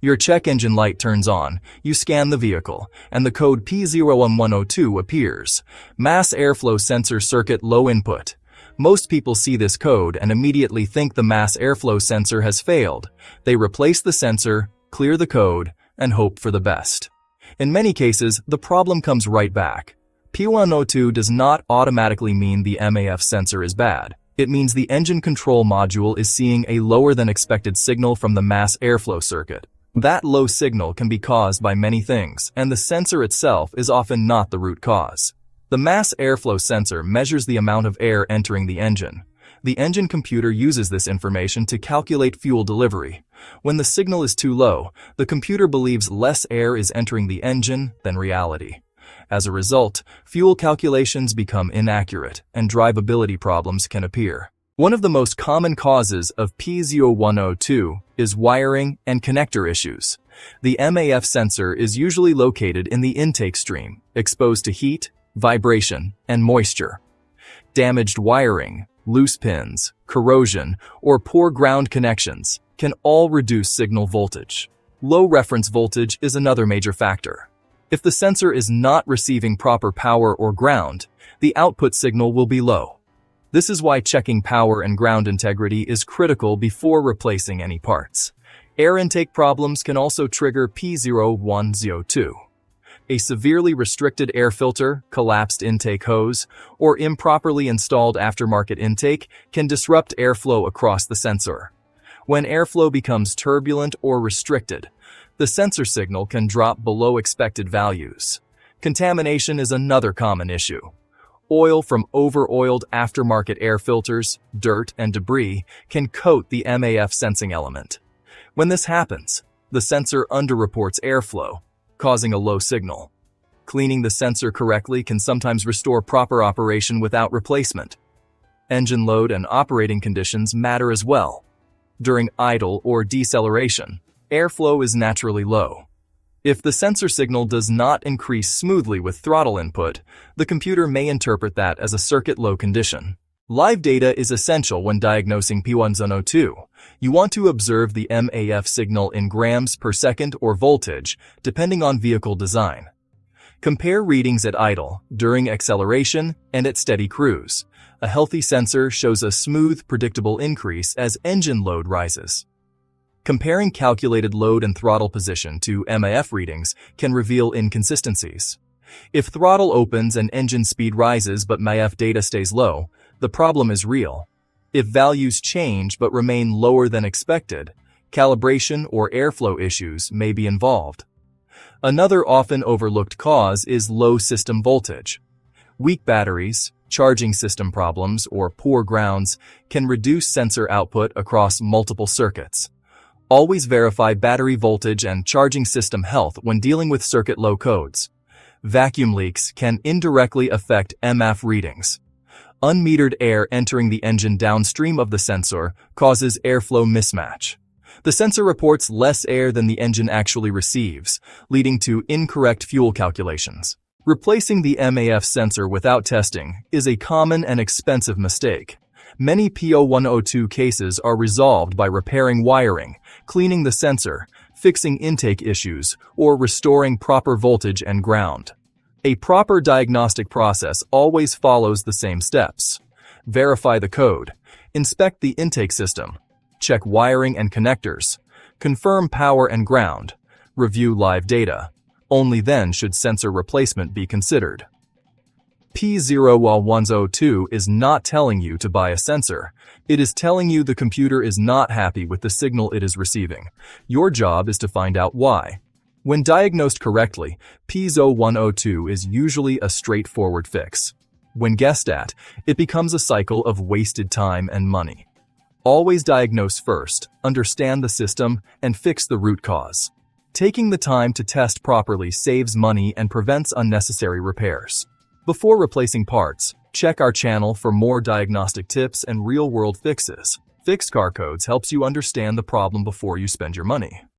Your check engine light turns on, you scan the vehicle, and the code P0102 appears. Mass airflow sensor circuit low input. Most people see this code and immediately think the mass airflow sensor has failed. They replace the sensor, clear the code, and hope for the best. In many cases, the problem comes right back. P0102 does not automatically mean the MAF sensor is bad. It means the engine control module is seeing a lower than expected signal from the mass airflow circuit. That low signal can be caused by many things, and the sensor itself is often not the root cause. The mass airflow sensor measures the amount of air entering the engine. The engine computer uses this information to calculate fuel delivery. When the signal is too low, the computer believes less air is entering the engine than reality. As a result, fuel calculations become inaccurate and drivability problems can appear. One of the most common causes of P0102 is wiring and connector issues. The MAF sensor is usually located in the intake stream, exposed to heat, vibration, and moisture. Damaged wiring, loose pins, corrosion, or poor ground connections can all reduce signal voltage. Low reference voltage is another major factor. If the sensor is not receiving proper power or ground, the output signal will be low. This is why checking power and ground integrity is critical before replacing any parts. Air intake problems can also trigger P0102. A severely restricted air filter, collapsed intake hose, or improperly installed aftermarket intake can disrupt airflow across the sensor. When airflow becomes turbulent or restricted, the sensor signal can drop below expected values. Contamination is another common issue. Oil from over-oiled aftermarket air filters, dirt, and debris can coat the MAF sensing element. When this happens, the sensor underreports airflow, causing a low signal. Cleaning the sensor correctly can sometimes restore proper operation without replacement. Engine load and operating conditions matter as well. During idle or deceleration, airflow is naturally low. If the sensor signal does not increase smoothly with throttle input, the computer may interpret that as a circuit low condition. Live data is essential when diagnosing P0102. You want to observe the MAF signal in grams per second or voltage, depending on vehicle design. Compare readings at idle, during acceleration, and at steady cruise. A healthy sensor shows a smooth, predictable increase as engine load rises. Comparing calculated load and throttle position to MAF readings can reveal inconsistencies. If throttle opens and engine speed rises but MAF data stays low, the problem is real. If values change but remain lower than expected, calibration or airflow issues may be involved. Another often overlooked cause is low system voltage. Weak batteries, charging system problems, or poor grounds can reduce sensor output across multiple circuits. Always verify battery voltage and charging system health when dealing with circuit low codes. Vacuum leaks can indirectly affect MAF readings. Unmetered air entering the engine downstream of the sensor causes airflow mismatch. The sensor reports less air than the engine actually receives, leading to incorrect fuel calculations. Replacing the MAF sensor without testing is a common and expensive mistake. Many P0102 cases are resolved by repairing wiring, cleaning the sensor, fixing intake issues, or restoring proper voltage and ground. A proper diagnostic process always follows the same steps. Verify the code, inspect the intake system, check wiring and connectors, confirm power and ground, review live data. Only then should sensor replacement be considered. P0102 is not telling you to buy a sensor. It is telling you the computer is not happy with the signal it is receiving. Your job is to find out why. When diagnosed correctly, P0102 is usually a straightforward fix. When guessed at, it becomes a cycle of wasted time and money. Always diagnose first, understand the system, and fix the root cause. Taking the time to test properly saves money and prevents unnecessary repairs. Before replacing parts, check our channel for more diagnostic tips and real-world fixes. Fixed Car Codes helps you understand the problem before you spend your money.